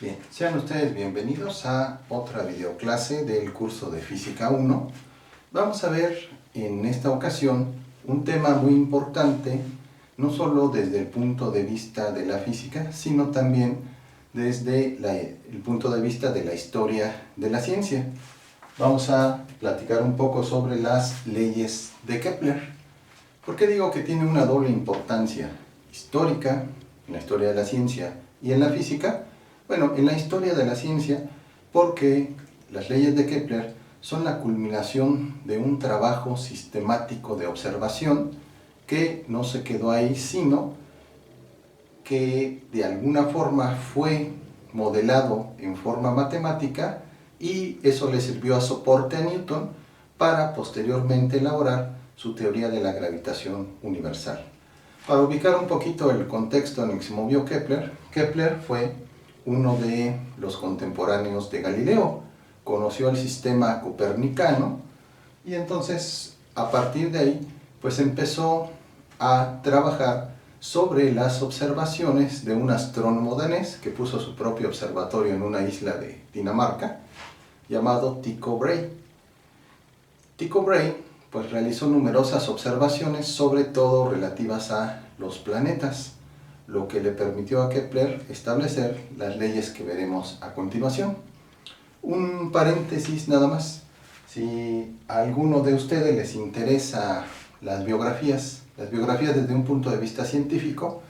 Bien, sean ustedes bienvenidos a otra videoclase del curso de Física 1. Vamos a ver en esta ocasión un tema muy importante, no solo desde el punto de vista de la física, sino también desde el punto de vista de la historia de la ciencia. Vamos a platicar un poco sobre las leyes de Kepler. ¿Por qué digo que tiene una doble importancia histórica, en la historia de la ciencia y en la física? Bueno, en la historia de la ciencia, porque las leyes de Kepler son la culminación de un trabajo sistemático de observación que no se quedó ahí, sino que de alguna forma fue modelado en forma matemática y eso le sirvió a soporte a Newton para posteriormente elaborar su teoría de la gravitación universal. Para ubicar un poquito el contexto en el que se movió Kepler, Kepler fue uno de los contemporáneos de Galileo, conoció el sistema copernicano y entonces a partir de ahí pues empezó a trabajar sobre las observaciones de un astrónomo danés que puso su propio observatorio en una isla de Dinamarca llamado Tycho Brahe. Tycho Brahe pues realizó numerosas observaciones, sobre todo relativas a los planetas, lo que le permitió a Kepler establecer las leyes que veremos a continuación. Un paréntesis nada más, si a alguno de ustedes les interesa las biografías desde un punto de vista científico,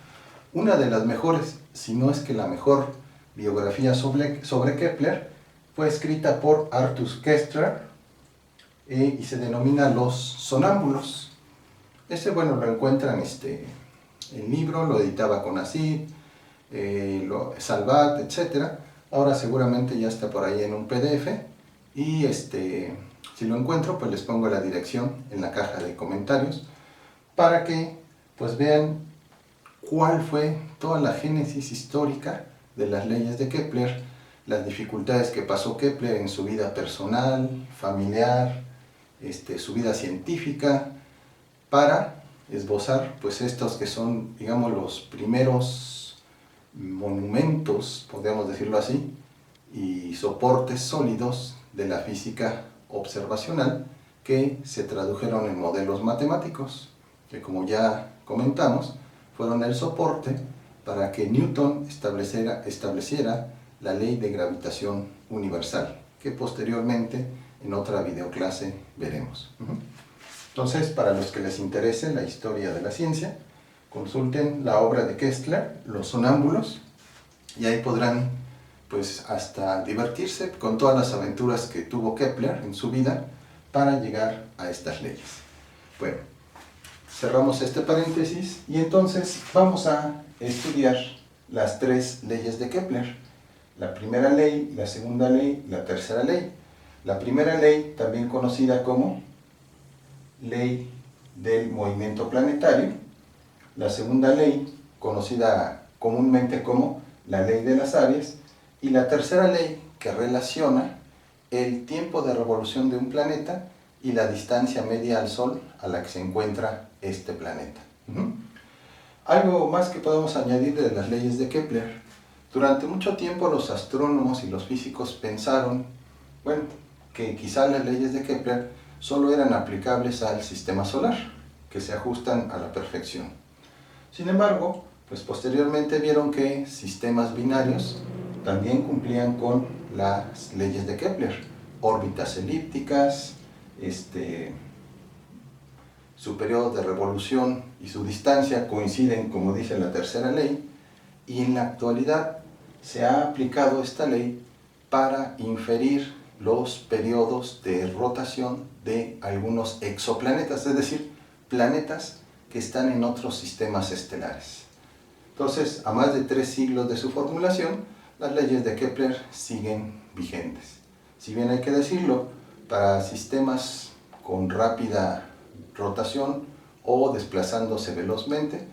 una de las mejores, si no es que la mejor biografía sobre Kepler, fue escrita por Arthur Koestler y se denomina Los Sonámbulos. Bueno, lo encuentran el libro, lo editaba Conacyt, Salvat, etc. Ahora seguramente ya está por ahí en un PDF y si lo encuentro pues les pongo la dirección en la caja de comentarios para que pues vean cuál fue toda la génesis histórica de las leyes de Kepler, las dificultades que pasó Kepler en su vida personal, familiar, su vida científica, para esbozar pues estos que son, digamos, los primeros monumentos, podríamos decirlo así, y soportes sólidos de la física observacional que se tradujeron en modelos matemáticos, que como ya comentamos, fueron el soporte para que Newton estableciera la ley de gravitación universal, que posteriormente en otra videoclase veremos. Entonces, para los que les interese la historia de la ciencia, consulten la obra de Koestler, Los Sonámbulos, y ahí podrán pues hasta divertirse con todas las aventuras que tuvo Kepler en su vida para llegar a estas leyes. Bueno, cerramos este paréntesis y entonces vamos a estudiar las tres leyes de Kepler. La primera ley, la segunda ley, la tercera ley. La primera ley, también conocida como ley del movimiento planetario. La segunda ley, conocida comúnmente como la ley de las áreas. Y la tercera ley, que relaciona el tiempo de revolución de un planeta y la distancia media al Sol a la que se encuentra este planeta. Algo más que podemos añadir de las leyes de Kepler. Durante mucho tiempo los astrónomos y los físicos pensaron, bueno, que quizá las leyes de Kepler solo eran aplicables al sistema solar, que se ajustan a la perfección. Sin embargo, pues posteriormente vieron que sistemas binarios también cumplían con las leyes de Kepler, órbitas elípticas, su periodo de revolución y su distancia coinciden, como dice la tercera ley, y en la actualidad se ha aplicado esta ley para inferir los periodos de rotación de algunos exoplanetas, es decir, planetas que están en otros sistemas estelares. Entonces, a más de 3 siglos de su formulación, las leyes de Kepler siguen vigentes. Si bien hay que decirlo, para sistemas con rápida rotación o desplazándose velozmente,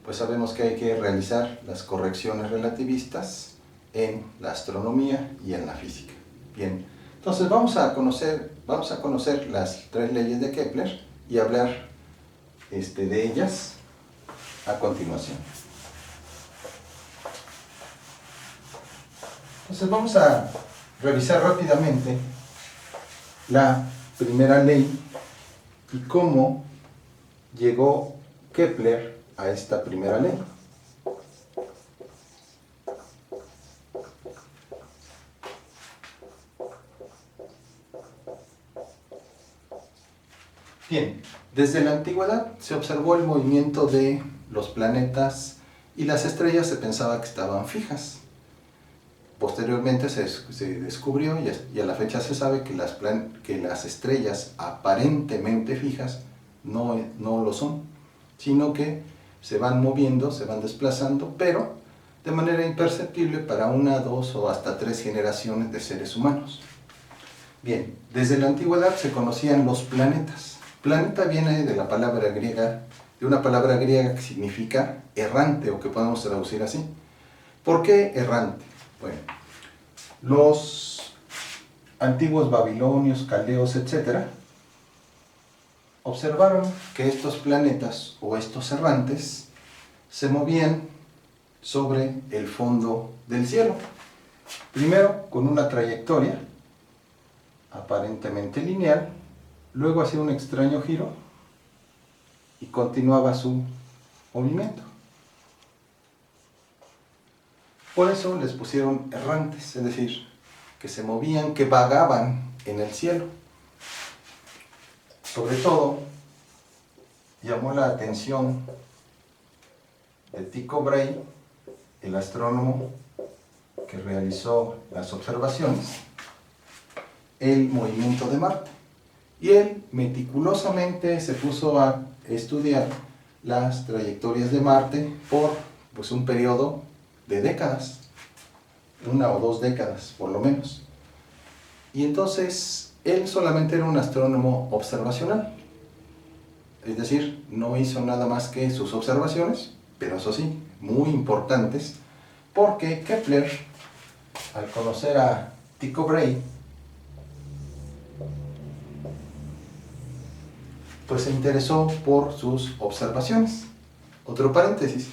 pues sabemos que hay que realizar las correcciones relativistas en la astronomía y en la física. Bien, entonces vamos a conocer las tres leyes de Kepler y hablar de ellas a continuación. Entonces vamos a revisar rápidamente la primera ley y cómo llegó Kepler a esta primera ley. Bien, desde la antigüedad se observó el movimiento de los planetas y las estrellas se pensaba que estaban fijas. Posteriormente se descubrió y a la fecha se sabe que las estrellas aparentemente fijas no lo son, sino que se van moviendo, se van desplazando, pero de manera imperceptible para una, dos o hasta tres generaciones de seres humanos. Bien, desde la antigüedad se conocían los planetas. Planeta viene de la palabra griega, de una palabra griega que significa errante o que podemos traducir así. ¿Por qué errante? Bueno, los antiguos babilonios, caldeos, etc., observaron que estos planetas o estos errantes se movían sobre el fondo del cielo. Primero con una trayectoria aparentemente lineal, luego hacía un extraño giro y continuaba su movimiento. Por eso les pusieron errantes, es decir, que se movían, que vagaban en el cielo. Sobre todo, llamó la atención de Tycho Brahe, el astrónomo que realizó las observaciones, el movimiento de Marte. Y él meticulosamente se puso a estudiar las trayectorias de Marte por un periodo de décadas, 1 o 2 décadas por lo menos. Y entonces él solamente era un astrónomo observacional, es decir, no hizo nada más que sus observaciones, pero eso sí, muy importantes, porque Kepler, al conocer a Tycho Brahe, pues se interesó por sus observaciones. Otro paréntesis,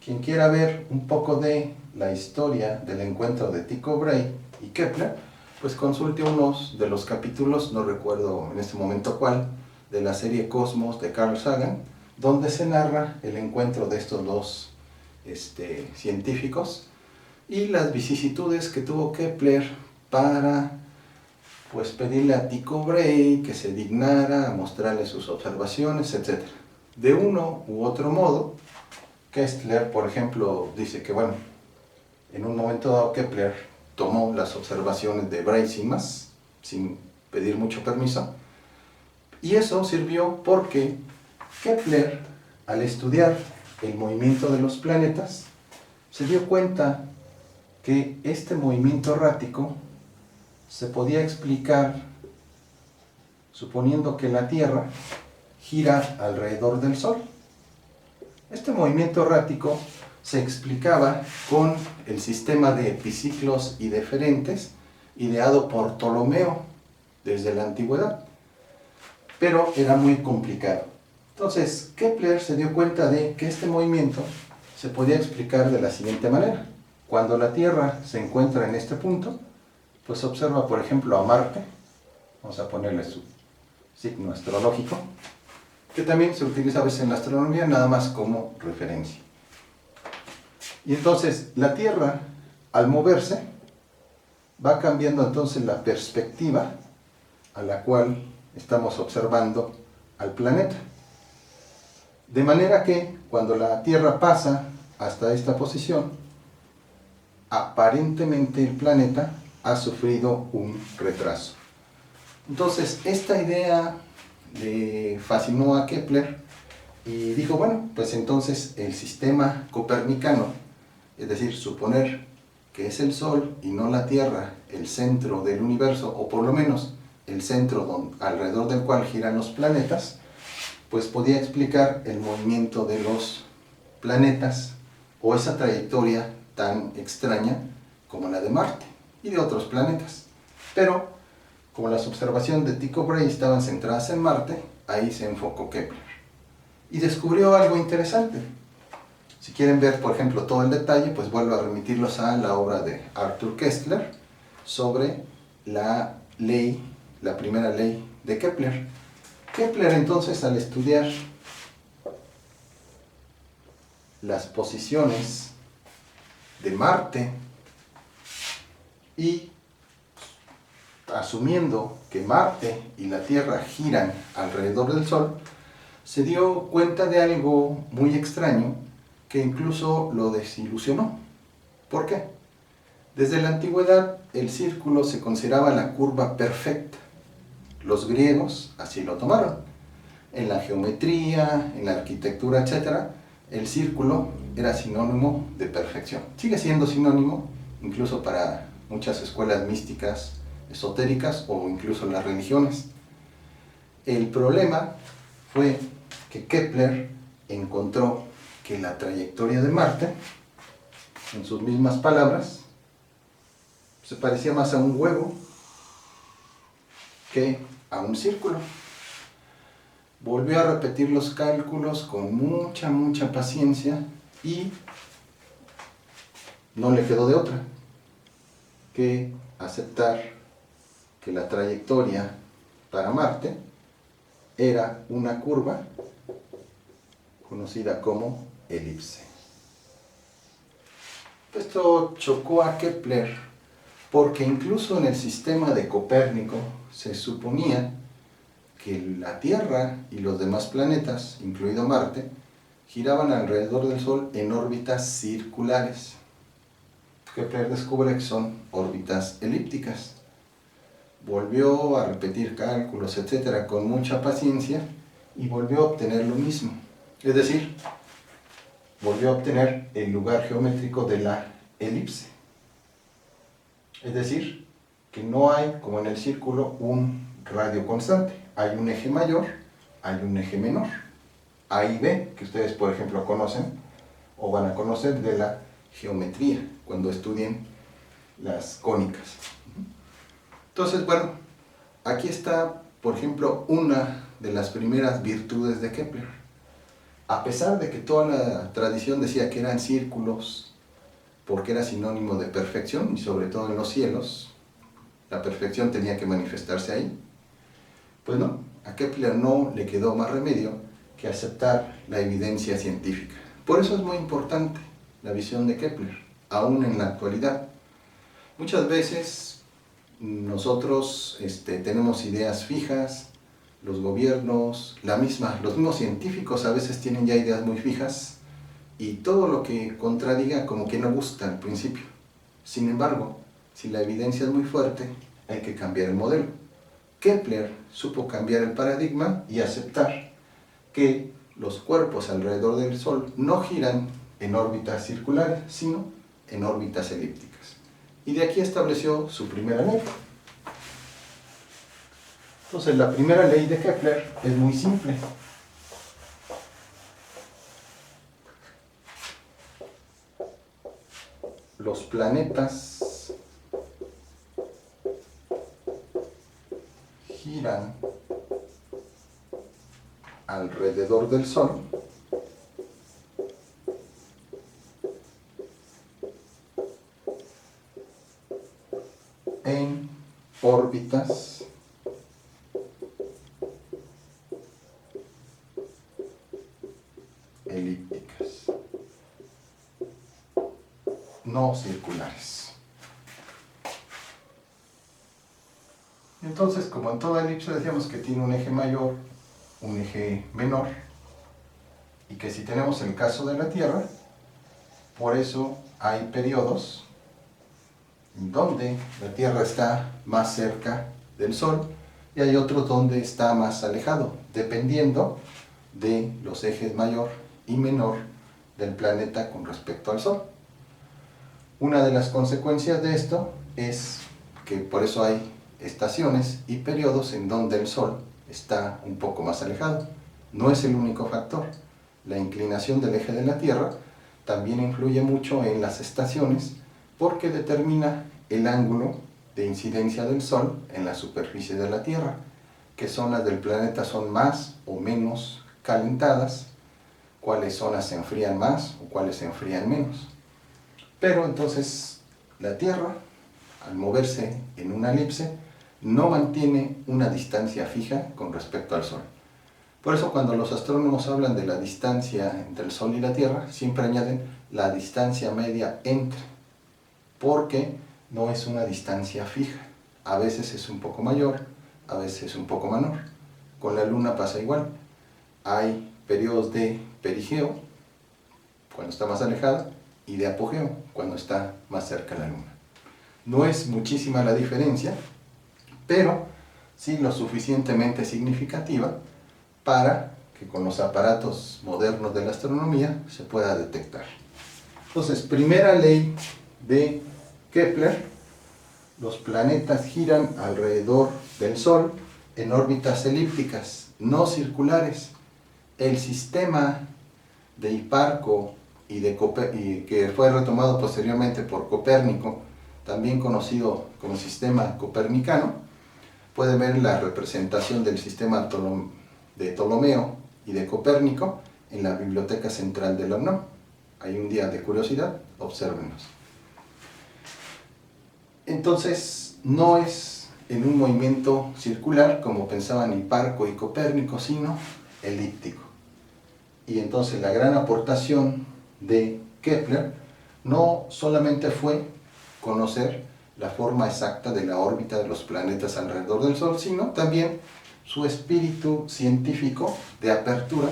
quien quiera ver un poco de la historia del encuentro de Tycho Brahe y Kepler, pues consulte unos de los capítulos, no recuerdo en este momento cuál, de la serie Cosmos de Carl Sagan, donde se narra el encuentro de estos dos científicos y las vicisitudes que tuvo Kepler para pedirle a Tycho Brahe que se dignara a mostrarle sus observaciones, etc. De uno u otro modo, Kepler, por ejemplo, dice que, en un momento dado Kepler tomó las observaciones de Brahe sin más, sin pedir mucho permiso, y eso sirvió porque Kepler, al estudiar el movimiento de los planetas, se dio cuenta que este movimiento errático se podía explicar suponiendo que la Tierra gira alrededor del Sol. Este movimiento errático se explicaba con el sistema de epiciclos y deferentes ideado por Ptolomeo desde la antigüedad, pero era muy complicado. Entonces Kepler se dio cuenta de que este movimiento se podía explicar de la siguiente manera. Cuando la Tierra se encuentra en este punto, pues observa, por ejemplo, a Marte, vamos a ponerle su signo astrológico, que también se utiliza a veces en la astronomía nada más como referencia. Y entonces la Tierra, al moverse, va cambiando entonces la perspectiva a la cual estamos observando al planeta. De manera que cuando la Tierra pasa hasta esta posición, aparentemente el planeta ha sufrido un retraso. Entonces esta idea le fascinó a Kepler y dijo, pues entonces el sistema copernicano, es decir, suponer que es el Sol y no la Tierra el centro del universo, o por lo menos el centro alrededor del cual giran los planetas, pues podía explicar el movimiento de los planetas o esa trayectoria tan extraña como la de Marte y de otros planetas. Pero como las observaciones de Tycho Brahe estaban centradas en Marte, ahí se enfocó Kepler y descubrió algo interesante. Si quieren ver, por ejemplo, todo el detalle, pues vuelvo a remitirlos a la obra de Arthur Koestler sobre la primera ley de Kepler. Kepler entonces, al estudiar las posiciones de Marte y asumiendo que Marte y la Tierra giran alrededor del Sol, se dio cuenta de algo muy extraño que incluso lo desilusionó. ¿Por qué? Desde la antigüedad el círculo se consideraba la curva perfecta. Los griegos así lo tomaron. En la geometría, en la arquitectura, etc., el círculo era sinónimo de perfección. Sigue siendo sinónimo, incluso para muchas escuelas místicas, esotéricas o incluso las religiones. El problema fue que Kepler encontró que la trayectoria de Marte, en sus mismas palabras, se parecía más a un huevo que a un círculo. Volvió a repetir los cálculos con mucha paciencia y no le quedó de otra que aceptar que la trayectoria para Marte era una curva conocida como elipse. Esto chocó a Kepler porque incluso en el sistema de Copérnico se suponía que la Tierra y los demás planetas, incluido Marte, giraban alrededor del Sol en órbitas circulares. Kepler descubre que son órbitas elípticas. Volvió a repetir cálculos, etcétera, con mucha paciencia y volvió a obtener lo mismo. Es decir, volvió a obtener el lugar geométrico de la elipse. Es decir, que no hay, como en el círculo, un radio constante. Hay un eje mayor, hay un eje menor. A y B, que ustedes, por ejemplo, conocen o van a conocer de la geometría cuando estudien las cónicas. Entonces, bueno, aquí está, por ejemplo, una de las primeras virtudes de Kepler. A pesar de que toda la tradición decía que eran círculos porque era sinónimo de perfección, y sobre todo en los cielos, la perfección tenía que manifestarse ahí, pues no, a Kepler no le quedó más remedio que aceptar la evidencia científica. Por eso es muy importante la visión de Kepler, aún en la actualidad. Muchas veces nosotros tenemos ideas fijas, los gobiernos, los mismos científicos a veces tienen ya ideas muy fijas y todo lo que contradiga como que no gusta al principio. Sin embargo, si la evidencia es muy fuerte, hay que cambiar el modelo. Kepler supo cambiar el paradigma y aceptar que los cuerpos alrededor del Sol no giran en órbitas circulares, sino en órbitas elípticas. Y de aquí estableció su primera ley. Entonces, la primera ley de Kepler es muy simple. Los planetas giran alrededor del Sol en órbitas elípticas, no circulares. Entonces, como en toda elipse decíamos que tiene un eje mayor, un eje menor, y que si tenemos el caso de la Tierra, por eso hay periodos donde la Tierra está más cerca del Sol y hay otros donde está más alejado, dependiendo de los ejes mayor y menor del planeta con respecto al Sol. Una de las consecuencias de esto es que por eso hay estaciones y periodos en donde el Sol está un poco más alejado. No es el único factor. La inclinación del eje de la Tierra también influye mucho en las estaciones porque determina el ángulo de incidencia del Sol en la superficie de la Tierra, qué zonas del planeta son más o menos calentadas, cuáles zonas se enfrían más o cuáles se enfrían menos. Pero entonces la Tierra, al moverse en una elipse, no mantiene una distancia fija con respecto al Sol. Por eso cuando los astrónomos hablan de la distancia entre el Sol y la Tierra, siempre añaden la distancia media entre, porque no es una distancia fija. A veces es un poco mayor, a veces es un poco menor. Con la Luna pasa igual. Hay periodos de perigeo, cuando está más alejada, y de apogeo, cuando está más cerca de la Luna. No es muchísima la diferencia, pero sí lo suficientemente significativa para que con los aparatos modernos de la astronomía se pueda detectar. Entonces, primera ley de Kepler: los planetas giran alrededor del Sol en órbitas elípticas, no circulares. El sistema de Hiparco y que fue retomado posteriormente por Copérnico, también conocido como sistema copernicano, puede ver la representación del sistema de Ptolomeo y de Copérnico en la Biblioteca Central de la UNAM. Hay un día de curiosidad, obsérvenlos. Entonces, no es en un movimiento circular como pensaban Hiparco y Copérnico, sino elíptico. Y entonces la gran aportación de Kepler no solamente fue conocer la forma exacta de la órbita de los planetas alrededor del Sol, sino también su espíritu científico de apertura,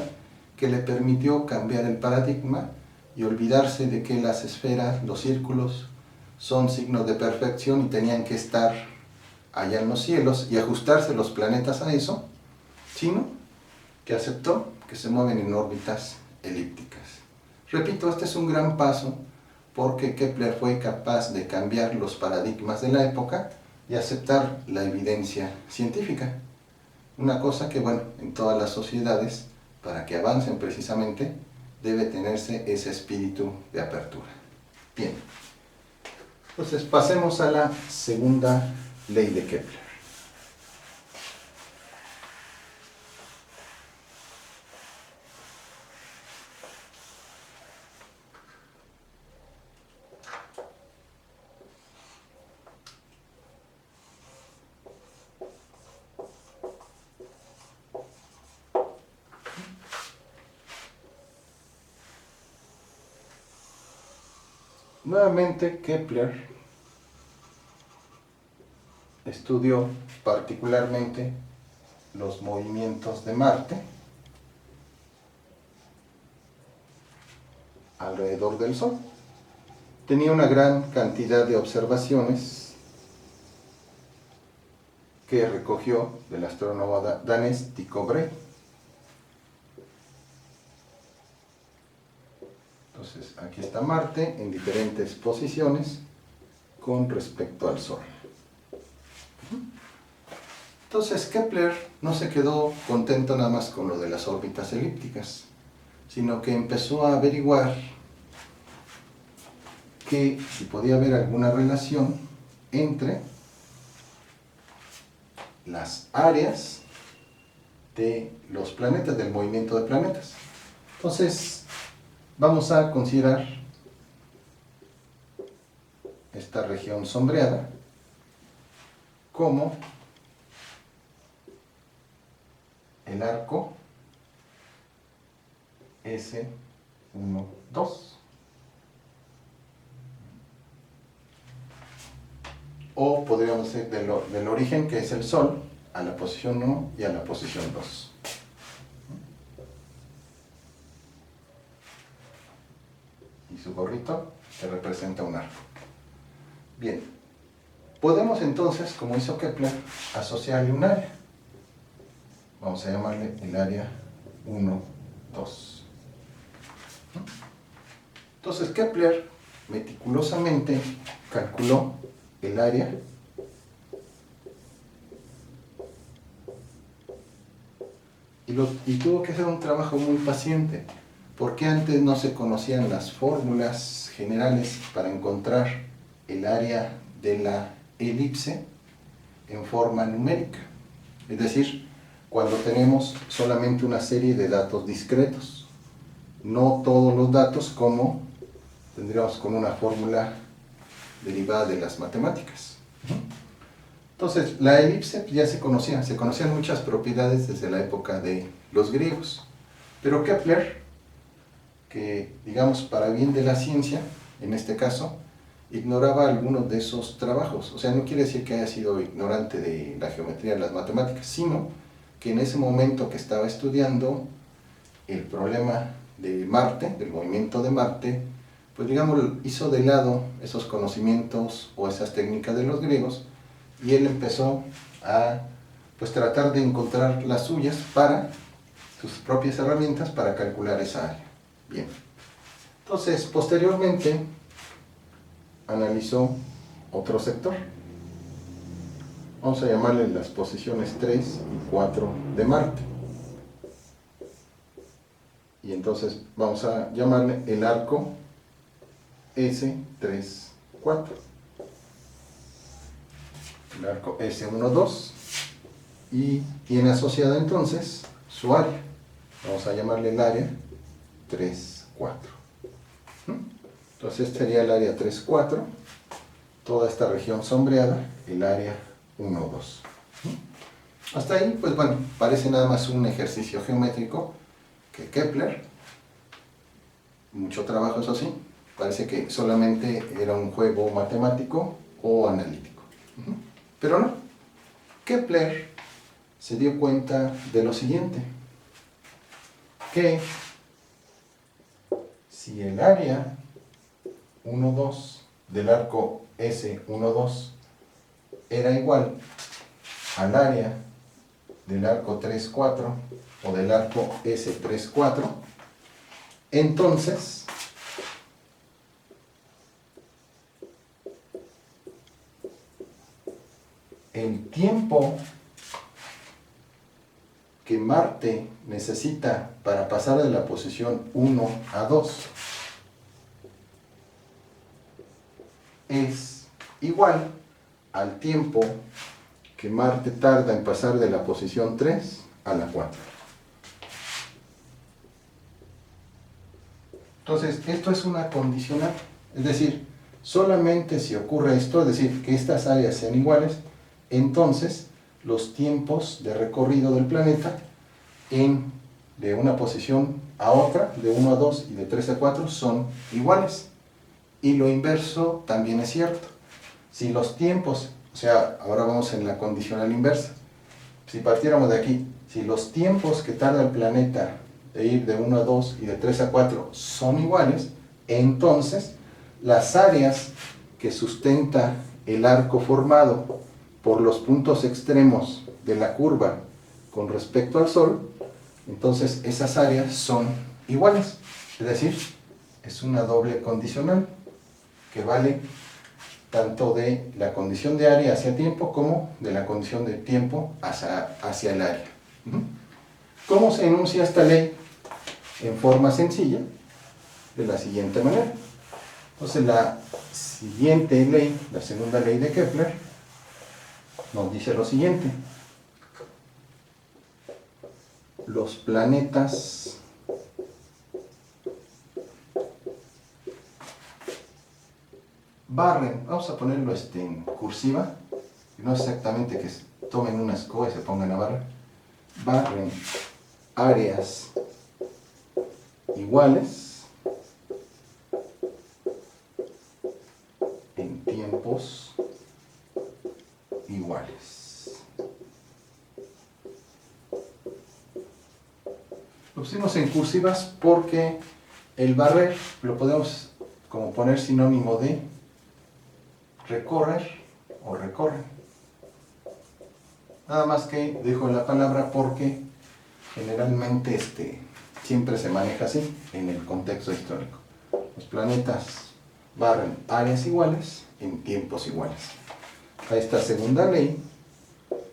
que le permitió cambiar el paradigma y olvidarse de que las esferas, los círculos, son signos de perfección y tenían que estar allá en los cielos y ajustarse los planetas a eso, sino que aceptó que se mueven en órbitas elípticas. Repito, este es un gran paso porque Kepler fue capaz de cambiar los paradigmas de la época y aceptar la evidencia científica. Una cosa que, bueno, en todas las sociedades, para que avancen precisamente, debe tenerse ese espíritu de apertura. Bien, entonces pasemos a la segunda ley de Kepler. Nuevamente Kepler estudió particularmente los movimientos de Marte alrededor del Sol. Tenía una gran cantidad de observaciones que recogió del astrónomo danés Tycho Brahe. Entonces, aquí está Marte en diferentes posiciones con respecto al Sol. Entonces, Kepler no se quedó contento nada más con lo de las órbitas elípticas, sino que empezó a averiguar que si podía haber alguna relación entre las áreas de los planetas, del movimiento de planetas. Entonces, vamos a considerar esta región sombreada como el arco S1, 2. O podríamos decir del origen, que es el Sol, a la posición 1 y a la posición 2. Y su gorrito que representa un arco. Bien, podemos entonces, como hizo Kepler, asociarle un área. Vamos a llamarle el área 1, 2. Entonces Kepler meticulosamente calculó el área y tuvo que hacer un trabajo muy paciente, porque antes no se conocían las fórmulas generales para encontrar el área de la elipse en forma numérica. Es decir, cuando tenemos solamente una serie de datos discretos. no todos los datos como tendríamos con una fórmula derivada de las matemáticas. Entonces, la elipse ya se conocían muchas propiedades desde la época de los griegos, pero Kepler, que digamos para bien de la ciencia, en este caso, ignoraba algunos de esos trabajos. O sea, no quiere decir que haya sido ignorante de la geometría de las matemáticas, sino que en ese momento que estaba estudiando el problema de Marte, del movimiento de Marte, pues digamos hizo de lado esos conocimientos o esas técnicas de los griegos, y él empezó a pues tratar de encontrar las suyas para sus propias herramientas para calcular esa área. Bien. Entonces, posteriormente analizó otro sector. Vamos a llamarle las posiciones 3 y 4 de Marte. Y entonces vamos a llamarle el arco S3, 4. El arco S1, 2. Y tiene asociada entonces su área. Vamos a llamarle el área 3, 4. Entonces este sería el área 3, 4. Toda esta región sombreada, el área 1, 2. Hasta ahí, pues bueno, parece nada más un ejercicio geométrico que Kepler, mucho trabajo eso sí, parece que solamente era un juego matemático o analítico. Pero no, Kepler se dio cuenta de lo siguiente, que si el área 1, 2 del arco S1, 2 era igual al área del arco 3, 4 o del arco S3, 4, entonces el tiempo que Marte necesita para pasar de la posición 1 a 2 es igual al tiempo que Marte tarda en pasar de la posición 3 a la 4. Entonces, esto es una condicional, es decir, solamente si ocurre esto, es decir, que estas áreas sean iguales, entonces los tiempos de recorrido del planeta de una posición a otra, de 1 a 2 y de 3 a 4, son iguales. Y lo inverso también es cierto. Si los tiempos, o sea, ahora vamos en la condicional inversa, si partiéramos de aquí, si los tiempos que tarda el planeta de ir de 1 a 2 y de 3 a 4 son iguales, entonces las áreas que sustenta el arco formado por los puntos extremos de la curva con respecto al Sol, entonces esas áreas son iguales. Es decir, es una doble condicional que vale tanto de la condición de área hacia tiempo como de la condición de tiempo hacia el área. ¿Cómo se enuncia esta ley? En forma sencilla, de la siguiente manera. Entonces la siguiente ley, la segunda ley de Kepler, nos dice lo siguiente: los planetas barren, vamos a ponerlo en cursiva, no exactamente que tomen una escoba y se pongan a barren áreas iguales en tiempos iguales. Lo pusimos en cursivas porque el barrer lo podemos como poner sinónimo de recorrer o recorren. Nada más que dejo la palabra porque generalmente siempre se maneja así en el contexto histórico. Los planetas barren áreas iguales en tiempos iguales. A esta segunda ley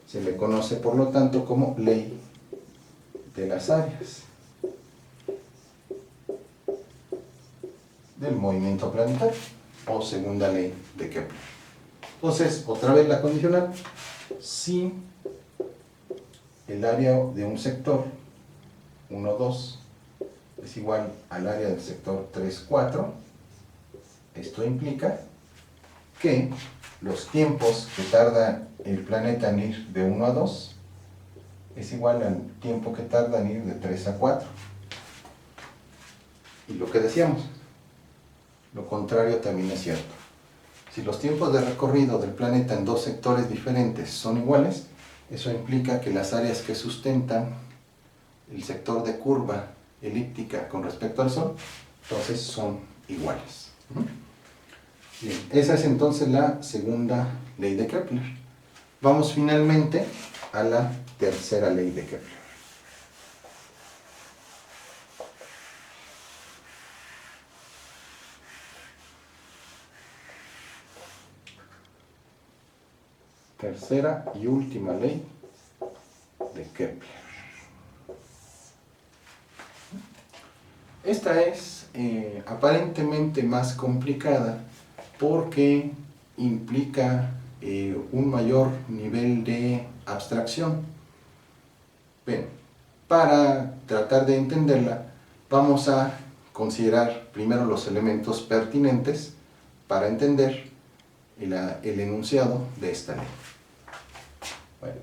se le conoce por lo tanto como ley de las áreas del movimiento planetario o segunda ley de Kepler. Entonces, otra vez la condicional: si el área de un sector 1, 2 es igual al área del sector 3, 4. Esto implica que los tiempos que tarda el planeta en ir de 1 a 2 es igual al tiempo que tarda en ir de 3 a 4. Y lo que decíamos, lo contrario también es cierto. Si los tiempos de recorrido del planeta en dos sectores diferentes son iguales, eso implica que las áreas que sustentan el sector de curva elíptica con respecto al Sol, entonces son iguales. Bien, esa es entonces la segunda ley de Kepler. Vamos finalmente a la tercera ley de Kepler. Tercera y última ley de Kepler. Esta es aparentemente más complicada porque implica un mayor nivel de abstracción. Bien, para tratar de entenderla, vamos a considerar primero los elementos pertinentes para entender el enunciado de esta ley. Bueno,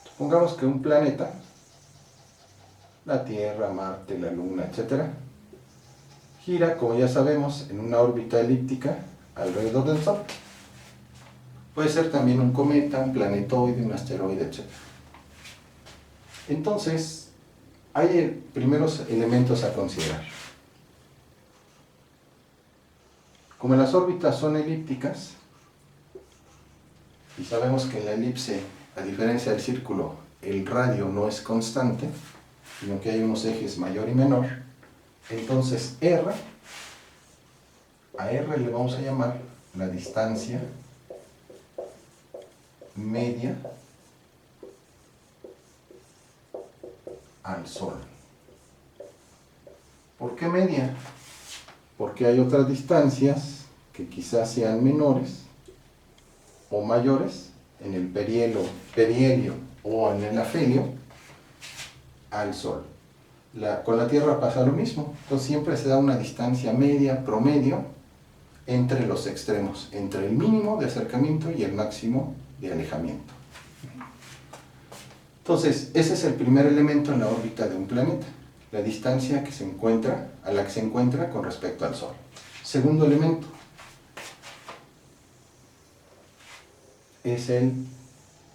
supongamos que un planeta, la Tierra, Marte, la Luna, etc., gira, como ya sabemos, en una órbita elíptica alrededor del Sol. Puede ser también un cometa, un planetoide, un asteroide, etc. Entonces, hay primeros elementos a considerar. Como las órbitas son elípticas, y sabemos que en la elipse, a diferencia del círculo, el radio no es constante, sino que hay unos ejes mayor y menor, entonces a R le vamos a llamar la distancia media al Sol. ¿Por qué media? Porque hay otras distancias que quizás sean menores o mayores en el perihelio o en el afelio al Sol. Con la Tierra pasa lo mismo, entonces siempre se da una distancia media, promedio, entre los extremos, entre el mínimo de acercamiento y el máximo de alejamiento. Entonces, ese es el primer elemento en la órbita de un planeta, la distancia a la que se encuentra con respecto al Sol. Segundo elemento es el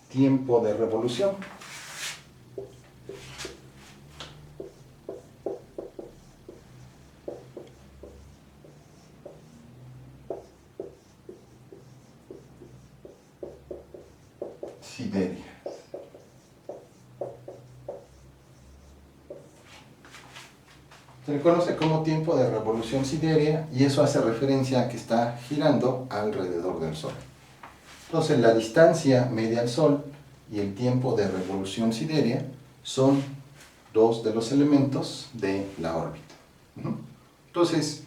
tiempo de revolución. Sideria. Se le conoce como tiempo de revolución sideria y eso hace referencia a que está girando alrededor del Sol. Entonces la distancia media al Sol y el tiempo de revolución sideria son dos de los elementos de la órbita. Entonces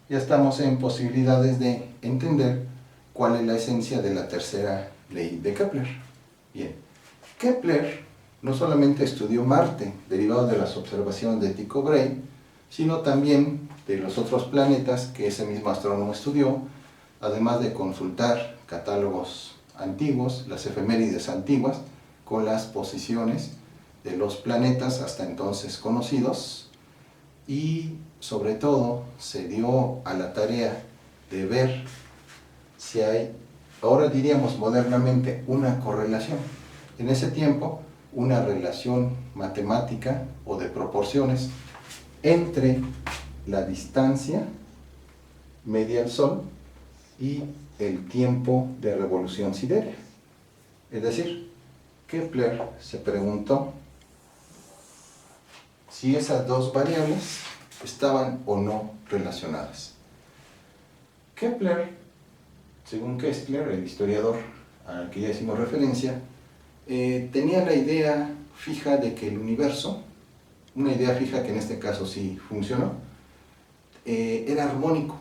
ya estamos en posibilidades de entender cuál es la esencia de la tercera ley de Kepler. Bien, Kepler no solamente estudió Marte, derivado de las observaciones de Tycho Brahe, sino también de los otros planetas que ese mismo astrónomo estudió, además de consultar catálogos antiguos, las efemérides antiguas, con las posiciones de los planetas hasta entonces conocidos, y sobre todo se dio a la tarea de ver si hay, ahora diríamos modernamente, una correlación. En ese tiempo, una relación matemática o de proporciones entre la distancia media al Sol y el tiempo de revolución sideria. Es decir, Kepler se preguntó si esas dos variables estaban o no relacionadas. Kepler, según Kepler, el historiador al que ya hicimos referencia, tenía la idea fija de que el universo, una idea fija que en este caso sí funcionó, era armónico.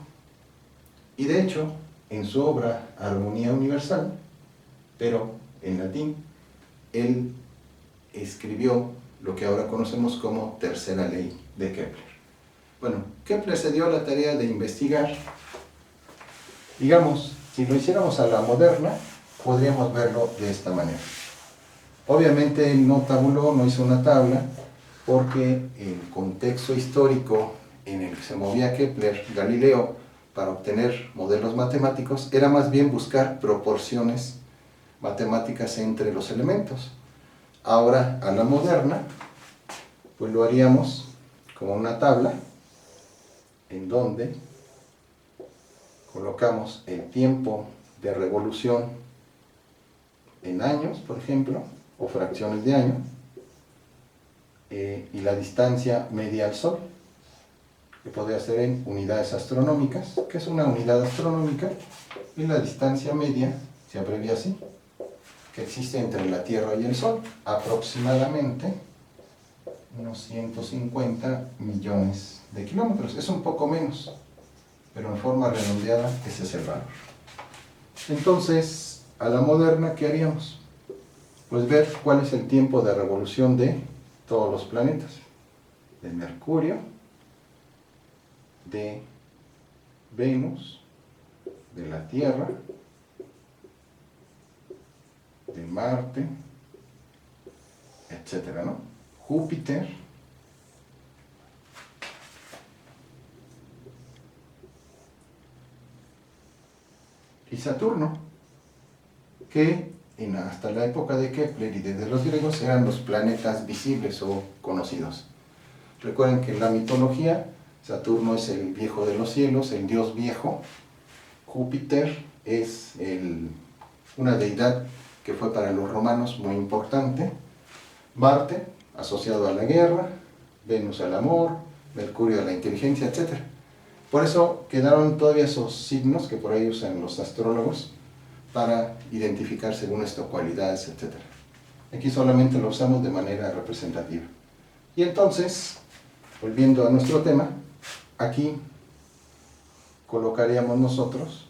Y de hecho, en su obra Armonía Universal, pero en latín, él escribió lo que ahora conocemos como tercera ley de Kepler. Bueno, Kepler se dio la tarea de investigar, digamos, si lo hiciéramos a la moderna, podríamos verlo de esta manera. Obviamente él no tabuló, no hizo una tabla, porque el contexto histórico en el que se movía Kepler, Galileo, para obtener modelos matemáticos, era más bien buscar proporciones matemáticas entre los elementos. Ahora, a la moderna, pues lo haríamos como una tabla, en donde colocamos el tiempo de revolución en años, por ejemplo, o fracciones de año, y la distancia media al Sol, que podría ser en unidades astronómicas. ¿Qué es una unidad astronómica? Es la distancia media, se abrevia así, que existe entre la Tierra y el Sol, aproximadamente unos 150 millones de kilómetros. Es un poco menos, pero en forma redondeada ese es el valor. Entonces, a la moderna, ¿qué haríamos? Pues ver cuál es el tiempo de revolución de todos los planetas, de Mercurio, de Venus, de la Tierra, de Marte, etcétera, ¿no? Júpiter, y Saturno, que hasta la época de Kepler y desde los griegos eran los planetas visibles o conocidos. Recuerden que en la mitología Saturno es el viejo de los cielos, el dios viejo. Júpiter es una deidad que fue para los romanos muy importante. Marte, asociado a la guerra, Venus al amor, Mercurio a la inteligencia, etc. Por eso quedaron todavía esos signos que por ahí usan los astrólogos para identificar según esto cualidades, etc. Aquí solamente lo usamos de manera representativa. Y entonces, volviendo a nuestro tema, aquí colocaríamos nosotros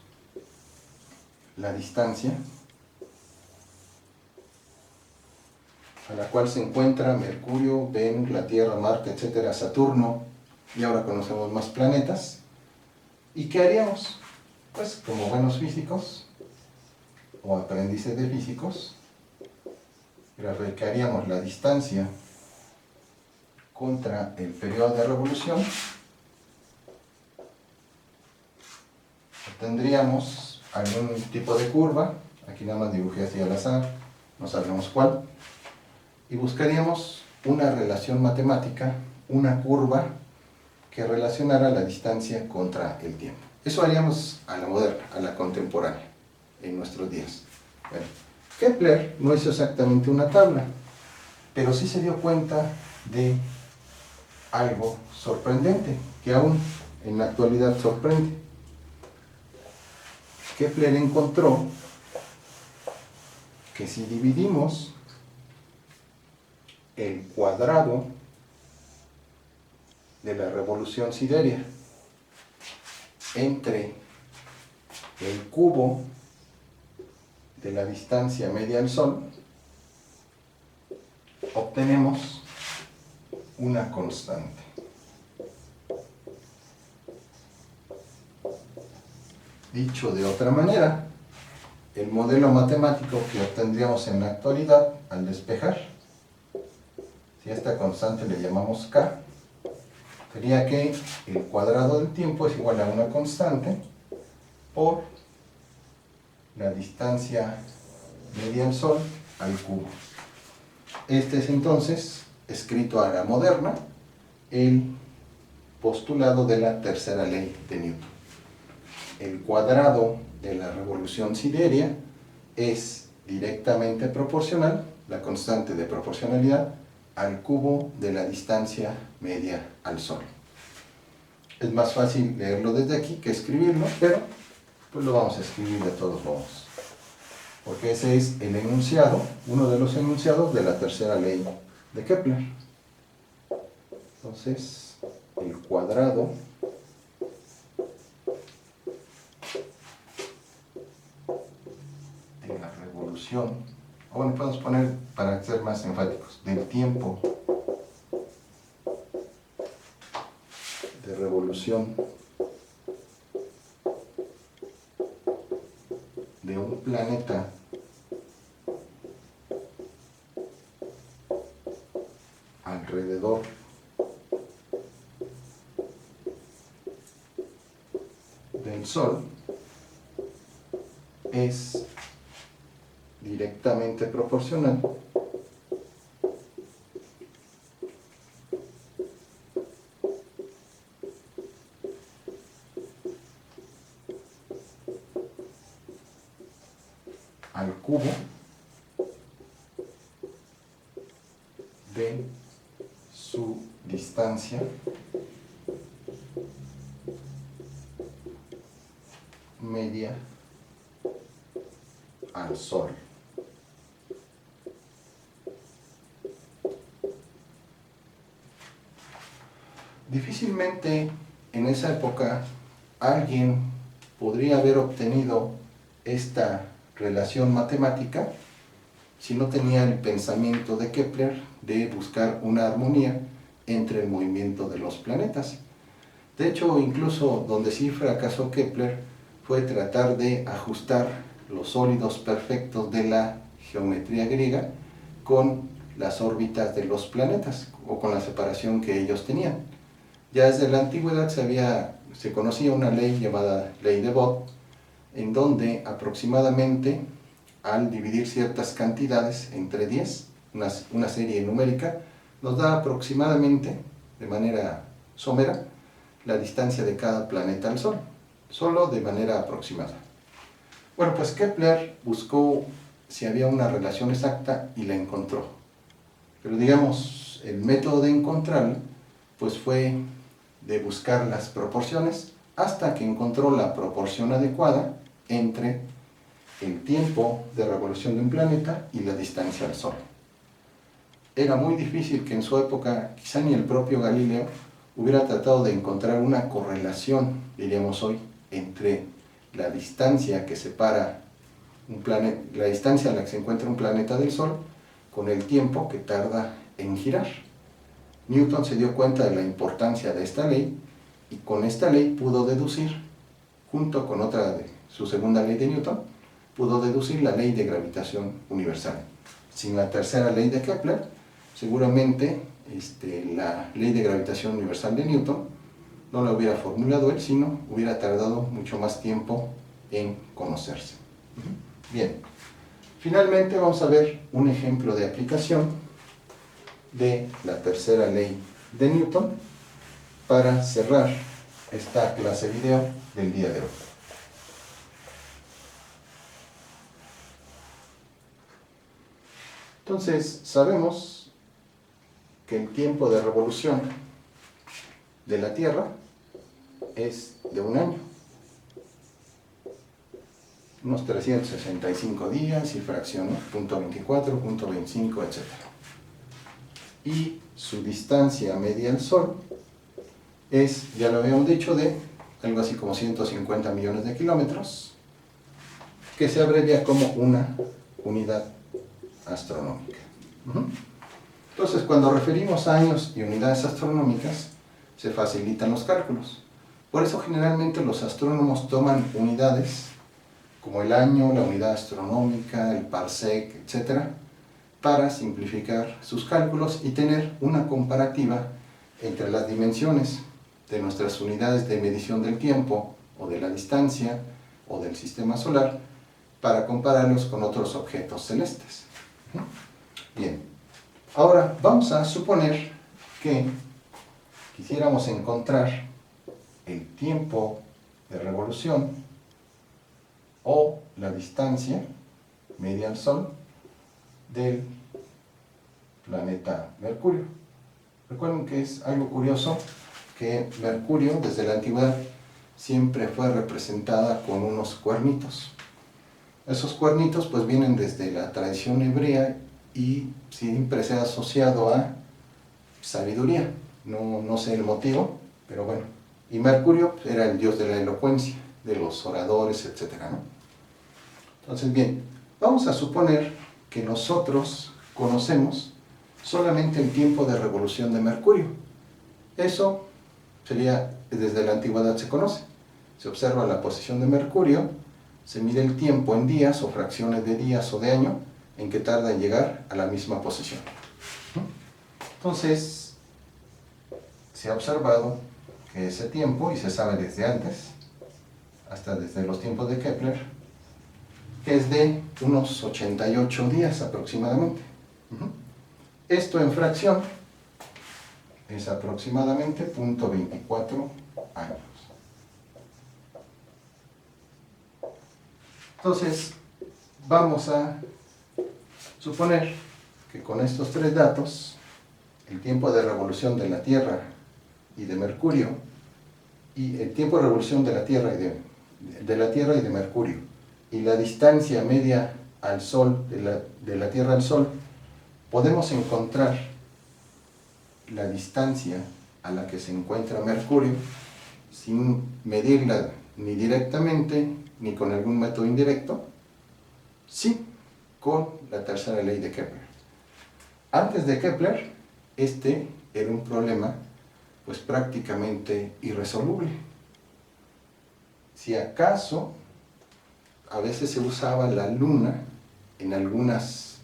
la distancia a la cual se encuentra Mercurio, Venus, la Tierra, Marte, etcétera, Saturno, y ahora conocemos más planetas. ¿Y qué haríamos? Pues como buenos físicos o aprendices de físicos, graficaríamos la distancia contra el periodo de revolución. Tendríamos algún tipo de curva, aquí nada más dibujé así al azar, no sabemos cuál, y buscaríamos una relación matemática, una curva que relacionara la distancia contra el tiempo. Eso haríamos a la moderna, a la contemporánea, en nuestros días. Bueno, Kepler no hizo exactamente una tabla, pero sí se dio cuenta de algo sorprendente, que aún en la actualidad sorprende. Kepler encontró que si dividimos el cuadrado de la revolución siderea entre el cubo de la distancia media al Sol, obtenemos una constante. Dicho de otra manera, el modelo matemático que obtendríamos en la actualidad al despejar, si a esta constante le llamamos K, sería que el cuadrado del tiempo es igual a una constante por la distancia media al Sol al cubo. Este es entonces, escrito a la moderna, el postulado de la tercera ley de Newton. El cuadrado de la revolución siderea es directamente proporcional, la constante de proporcionalidad, al cubo de la distancia media al Sol. Es más fácil leerlo desde aquí que escribirlo, pero pues lo vamos a escribir de todos modos, porque ese es el enunciado, uno de los enunciados de la tercera ley de Kepler. Entonces, el cuadrado de la revolución, o bueno, podemos poner, para ser más enfáticos, del tiempo revolución de un planeta alrededor del Sol es directamente proporcional al cubo de su distancia media al Sol. Difícilmente en esa época alguien podría haber obtenido esta relación matemática si no tenía el pensamiento de Kepler de buscar una armonía entre el movimiento de los planetas. De hecho, incluso donde sí fracasó Kepler fue tratar de ajustar los sólidos perfectos de la geometría griega con las órbitas de los planetas o con la separación que ellos tenían. Ya desde la antigüedad se conocía una ley llamada ley de Bode, en donde aproximadamente al dividir ciertas cantidades entre 10, una serie numérica, nos da aproximadamente, de manera somera, la distancia de cada planeta al Sol, solo de manera aproximada. Bueno, pues Kepler buscó si había una relación exacta y la encontró. Pero digamos, el método de encontrarla, pues fue de buscar las proporciones hasta que encontró la proporción adecuada entre el tiempo de revolución de un planeta y la distancia al Sol. Era muy difícil que en su época, quizá ni el propio Galileo, hubiera tratado de encontrar una correlación, diríamos hoy, entre la distancia que separa un planeta, la distancia a la que se encuentra un planeta del Sol, con el tiempo que tarda en girar. Newton se dio cuenta de la importancia de esta ley y con esta ley pudo deducir, junto con otra de su segunda ley de Newton, pudo deducir la ley de gravitación universal. Sin la tercera ley de Kepler, seguramente la ley de gravitación universal de Newton no la hubiera formulado él, sino hubiera tardado mucho más tiempo en conocerse. Bien, finalmente vamos a ver un ejemplo de aplicación de la tercera ley de Newton para cerrar esta clase video del día de hoy. Entonces, sabemos que el tiempo de revolución de la Tierra es de un año, unos 365 días y fracción, ¿no? 0.24, 0.25, etc. Y su distancia media al Sol es, ya lo habíamos dicho, de algo así como 150 millones de kilómetros, que se abrevia como una unidad astronómica. Entonces, cuando referimos a años y unidades astronómicas, se facilitan los cálculos. Por eso generalmente los astrónomos toman unidades como el año, la unidad astronómica, el parsec, etc., para simplificar sus cálculos y tener una comparativa entre las dimensiones de nuestras unidades de medición del tiempo o de la distancia o del sistema solar para compararlos con otros objetos celestes. Bien, ahora vamos a suponer que quisiéramos encontrar el tiempo de revolución o la distancia media al Sol del planeta Mercurio. Recuerden que es algo curioso que Mercurio desde la antigüedad siempre fue representada con unos cuernitos. Esos cuernitos pues vienen desde la tradición hebrea y siempre se ha asociado a sabiduría. No sé el motivo, pero bueno. Y Mercurio era el dios de la elocuencia, de los oradores, etc., ¿no? Entonces, bien, vamos a suponer que nosotros conocemos solamente el tiempo de revolución de Mercurio. Eso sería desde la antigüedad se conoce. Se observa la posición de Mercurio, se mide el tiempo en días o fracciones de días o de año en que tarda en llegar a la misma posición. Entonces, se ha observado que ese tiempo, y se sabe desde antes, hasta desde los tiempos de Kepler, que es de unos 88 días aproximadamente. Esto en fracción es aproximadamente 0.24 años. Entonces, vamos a suponer que con estos tres datos, el tiempo de revolución de la Tierra y de Mercurio, y el tiempo de revolución de la Tierra y de Mercurio, y la distancia media al Sol, de la Tierra al Sol, podemos encontrar la distancia a la que se encuentra Mercurio sin medirla ni directamente ni con algún método indirecto, sí, con la tercera ley de Kepler. Antes de Kepler, este era un problema pues prácticamente irresoluble. Si acaso, a veces se usaba la Luna en algunas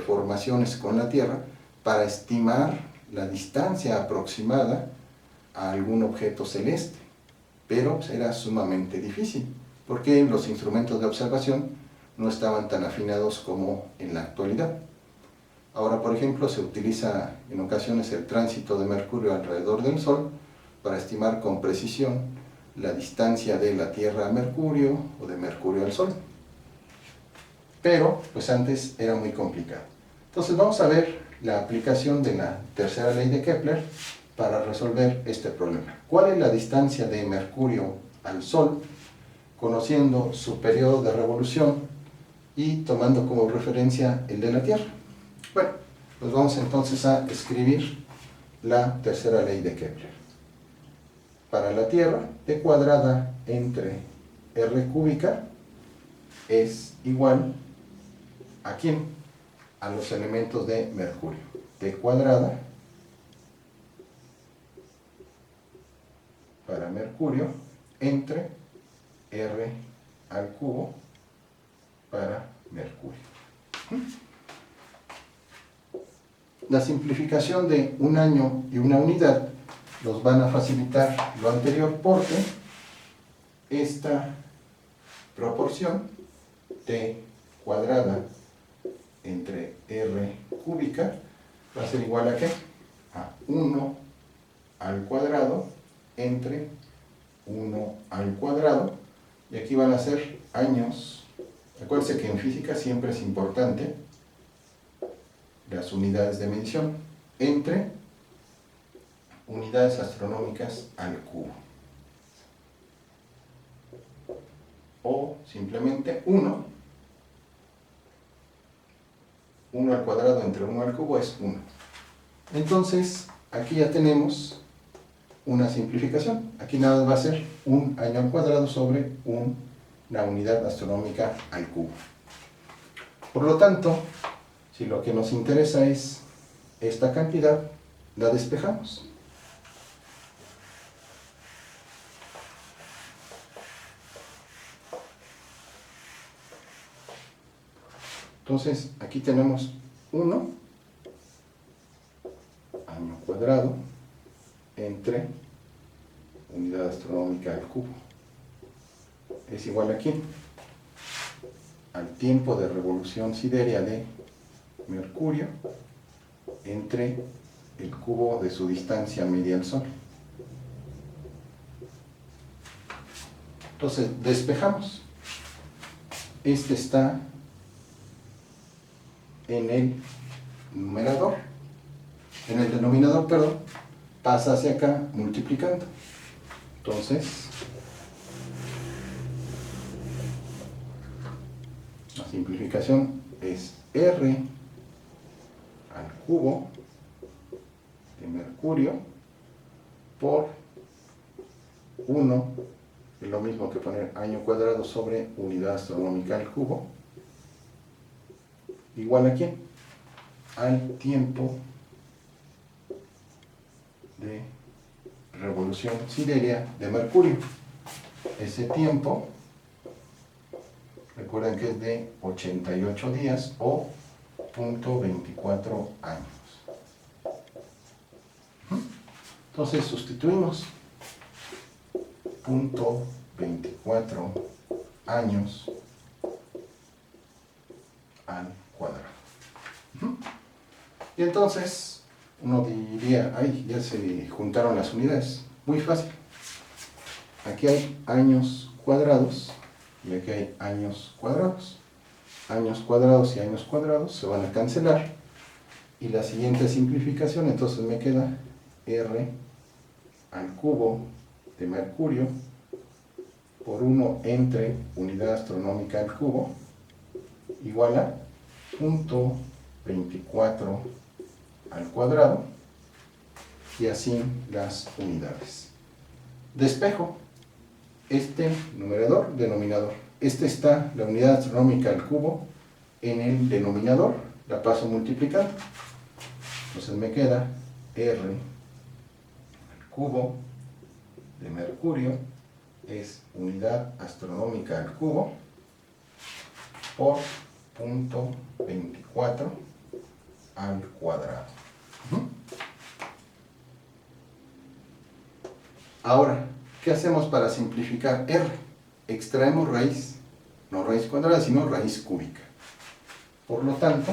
formaciones con la Tierra para estimar la distancia aproximada a algún objeto celeste, pero era sumamente difícil, porque los instrumentos de observación no estaban tan afinados como en la actualidad. Ahora, por ejemplo, se utiliza en ocasiones el tránsito de Mercurio alrededor del Sol para estimar con precisión la distancia de la Tierra a Mercurio o de Mercurio al Sol. Pero, pues antes era muy complicado. Entonces vamos a ver la aplicación de la tercera ley de Kepler para resolver este problema. ¿Cuál es la distancia de Mercurio al Sol, conociendo su periodo de revolución y tomando como referencia el de la Tierra? Bueno, pues vamos entonces a escribir la tercera ley de Kepler. Para la Tierra, T cuadrada entre R cúbica es igual ¿a quién? A los elementos de Mercurio. T cuadrada para Mercurio entre R al cubo para Mercurio. La simplificación de un año y una unidad nos van a facilitar lo anterior, porque esta proporción T cuadrada entre R cúbica va a ser igual ¿a qué? A 1 al cuadrado entre 1 al cuadrado, y aquí van a ser años. Acuérdense que en física siempre es importante las unidades de medición, entre unidades astronómicas al cubo, o simplemente 1 al cuadrado entre 1 al cubo es 1. Entonces, aquí ya tenemos una simplificación. Aquí nada más va a ser un año al cuadrado sobre una unidad astronómica al cubo. Por lo tanto, si lo que nos interesa es esta cantidad, la despejamos. Entonces, aquí tenemos 1 año cuadrado entre unidad astronómica al cubo. Es igual ¿a quién? Al tiempo de revolución siderea de Mercurio entre el cubo de su distancia media al Sol. Entonces, despejamos. Este está en el numerador, en el denominador, perdón, pasa hacia acá multiplicando. Entonces, la simplificación es R al cubo de Mercurio por 1, es lo mismo que poner año cuadrado sobre unidad astronómica al cubo, igual ¿a quién? Al tiempo de revolución siderea de Mercurio. Ese tiempo, recuerden que es de 88 días o 0.24 años. Entonces sustituimos 0.24 años al cuadrado. Y entonces uno diría, ay, ya se juntaron las unidades. Muy fácil. Aquí hay años cuadrados y aquí hay años cuadrados. Años cuadrados y años cuadrados se van a cancelar. Y la siguiente simplificación, entonces me queda R al cubo de mercurio por 1 entre unidad astronómica al cubo igual a 0.24 al cuadrado y así las unidades. Despejo este numerador, denominador. Este está la unidad astronómica al cubo en el denominador, la paso multiplicando. Entonces me queda R al cubo de mercurio es unidad astronómica al cubo por 0.24 al cuadrado. Ahora, ¿qué hacemos para simplificar R? Extraemos raíz, no raíz cuadrada, sino raíz cúbica. Por lo tanto,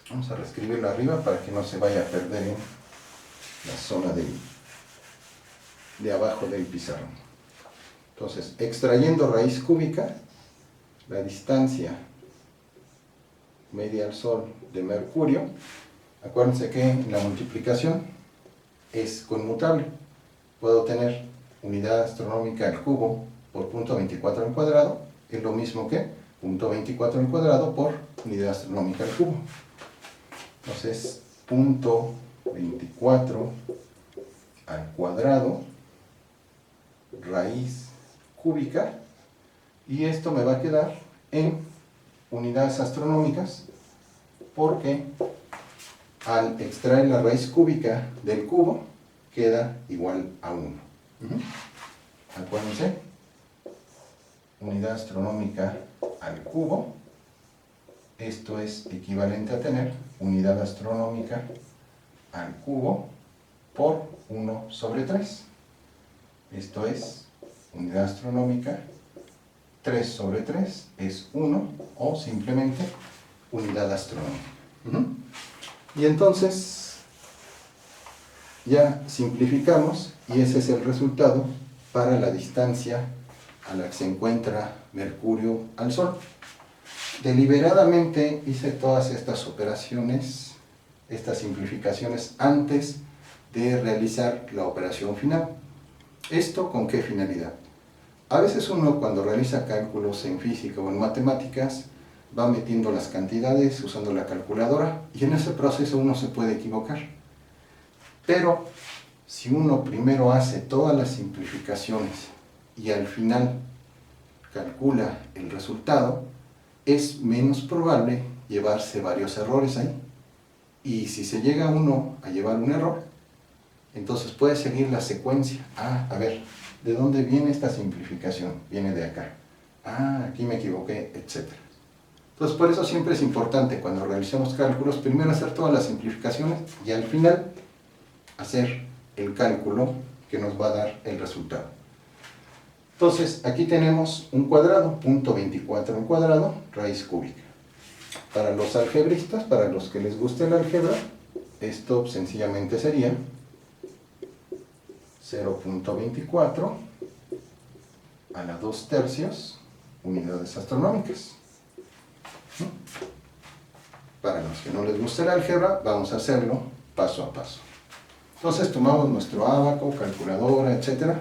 vamos a reescribirlo arriba para que no se vaya a perder en la zona de abajo del pizarrón. Entonces, extrayendo raíz cúbica, la distancia media al Sol de Mercurio, acuérdense que en la multiplicación es conmutable. Puedo tener unidad astronómica al cubo por 0.24 al cuadrado, es lo mismo que 0.24 al cuadrado por unidad astronómica al cubo. Entonces, 0.24 al cuadrado, raíz cúbica, y esto me va a quedar en unidades astronómicas porque al extraer la raíz cúbica del cubo queda igual a 1. Acuérdense, unidad astronómica al cubo, esto es equivalente a tener unidad astronómica al cubo por 1 sobre 3. Esto es unidad astronómica, 3 sobre 3 es 1 o simplemente unidad astronómica. Y entonces ya simplificamos y ese es el resultado para la distancia a la que se encuentra Mercurio al Sol. Deliberadamente hice todas estas operaciones, estas simplificaciones antes de realizar la operación final. ¿Esto con qué finalidad? A veces uno cuando realiza cálculos en física o en matemáticas va metiendo las cantidades usando la calculadora y en ese proceso uno se puede equivocar. Pero si uno primero hace todas las simplificaciones y al final calcula el resultado, es menos probable llevarse varios errores ahí. Y si se llega uno a llevar un error, entonces puede seguir la secuencia. A ver, ¿de dónde viene esta simplificación? Viene de acá. Aquí me equivoqué, etc. Entonces, por eso siempre es importante cuando realicemos cálculos, primero hacer todas las simplificaciones y al final hacer el cálculo que nos va a dar el resultado. Entonces, aquí tenemos un cuadrado, 0.24 al cuadrado, raíz cúbica. Para los algebristas, para los que les guste el álgebra, esto sencillamente sería 0.24 a la 2/3 unidades astronómicas. Para los que no les guste el álgebra, vamos a hacerlo paso a paso. Entonces tomamos nuestro ábaco, calculadora, etc.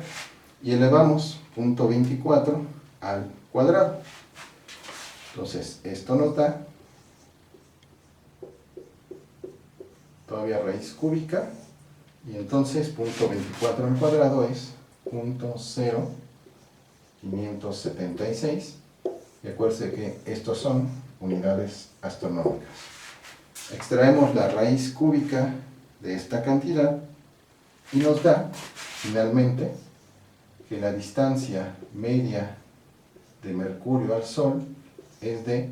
y elevamos 0.24 al cuadrado. Entonces esto nos da todavía raíz cúbica y entonces 0.24 al cuadrado es 0.0576 y acuérdense que estos son unidades astronómicas. Extraemos la raíz cúbica de esta cantidad y nos da finalmente que la distancia media de Mercurio al Sol es de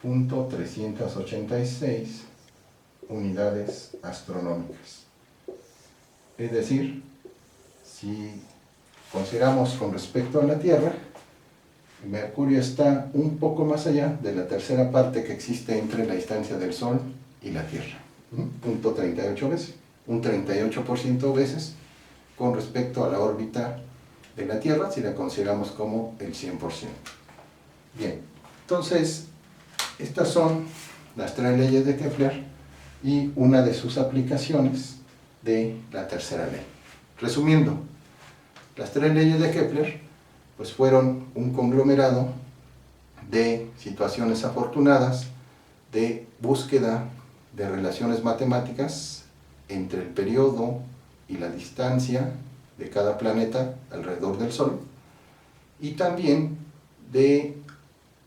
0.386 unidades astronómicas. Es decir, si consideramos con respecto a la Tierra, Mercurio está un poco más allá de la tercera parte que existe entre la distancia del Sol y la Tierra, 0.38 veces, un 38% veces con respecto a la órbita de la Tierra, si la consideramos como el 100%. Bien, entonces, estas son las tres leyes de Kepler y una de sus aplicaciones de la tercera ley. Resumiendo, las tres leyes de Kepler pues fueron un conglomerado de situaciones afortunadas de búsqueda de relaciones matemáticas entre el periodo y la distancia de cada planeta alrededor del Sol, y también de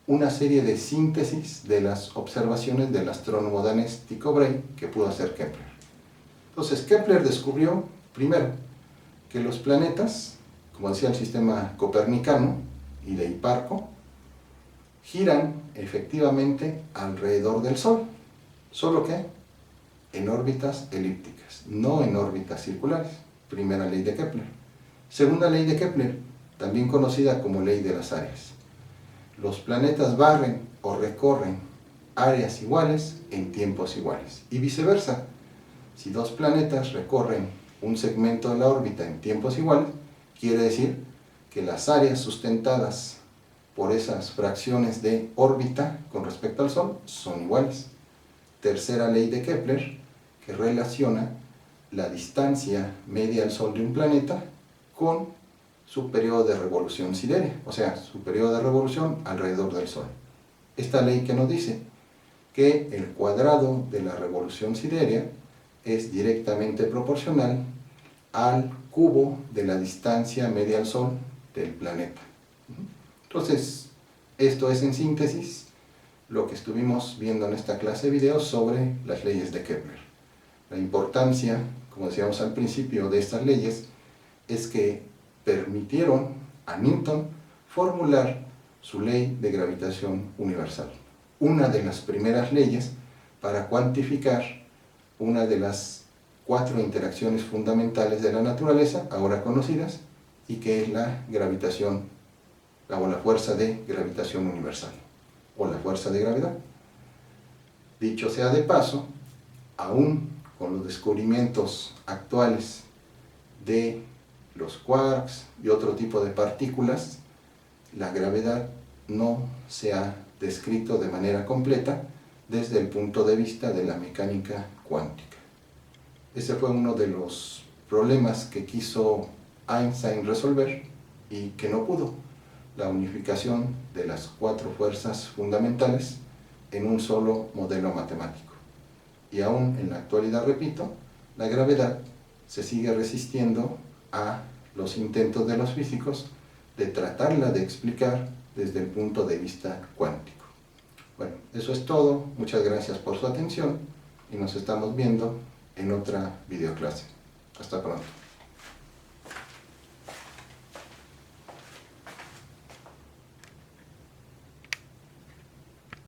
una serie de síntesis de las observaciones del astrónomo danés Tycho Brahe que pudo hacer Kepler. Entonces Kepler descubrió, primero, que los planetas, como decía el sistema copernicano y de Hiparco, giran efectivamente alrededor del Sol, solo que en órbitas elípticas, no en órbitas circulares. Primera ley de Kepler. Segunda ley de Kepler, también conocida como ley de las áreas. Los planetas barren o recorren áreas iguales en tiempos iguales. Y viceversa, si dos planetas recorren un segmento de la órbita en tiempos iguales, quiere decir que las áreas sustentadas por esas fracciones de órbita con respecto al Sol son iguales. Tercera ley de Kepler, que relaciona la distancia media al Sol de un planeta con su periodo de revolución siderea, o sea, su periodo de revolución alrededor del Sol. Esta ley que nos dice que el cuadrado de la revolución siderea es directamente proporcional al cubo de la distancia media al Sol del planeta. Entonces, esto es en síntesis lo que estuvimos viendo en esta clase de video sobre las leyes de Kepler. La importancia, como decíamos al principio, de estas leyes es que permitieron a Newton formular su ley de gravitación universal, una de las primeras leyes para cuantificar una de las 4 interacciones fundamentales de la naturaleza, ahora conocidas, y que es la gravitación, o la fuerza de gravitación universal, o la fuerza de gravedad. Dicho sea de paso, aún con los descubrimientos actuales de los quarks y otro tipo de partículas, la gravedad no se ha descrito de manera completa desde el punto de vista de la mecánica cuántica. Ese fue uno de los problemas que quiso Einstein resolver y que no pudo: la unificación de las 4 fuerzas fundamentales en un solo modelo matemático. Y aún en la actualidad, repito, la gravedad se sigue resistiendo a los intentos de los físicos de tratarla de explicar desde el punto de vista cuántico. Bueno, eso es todo. Muchas gracias por su atención y nos estamos viendo en otra videoclase. Hasta pronto.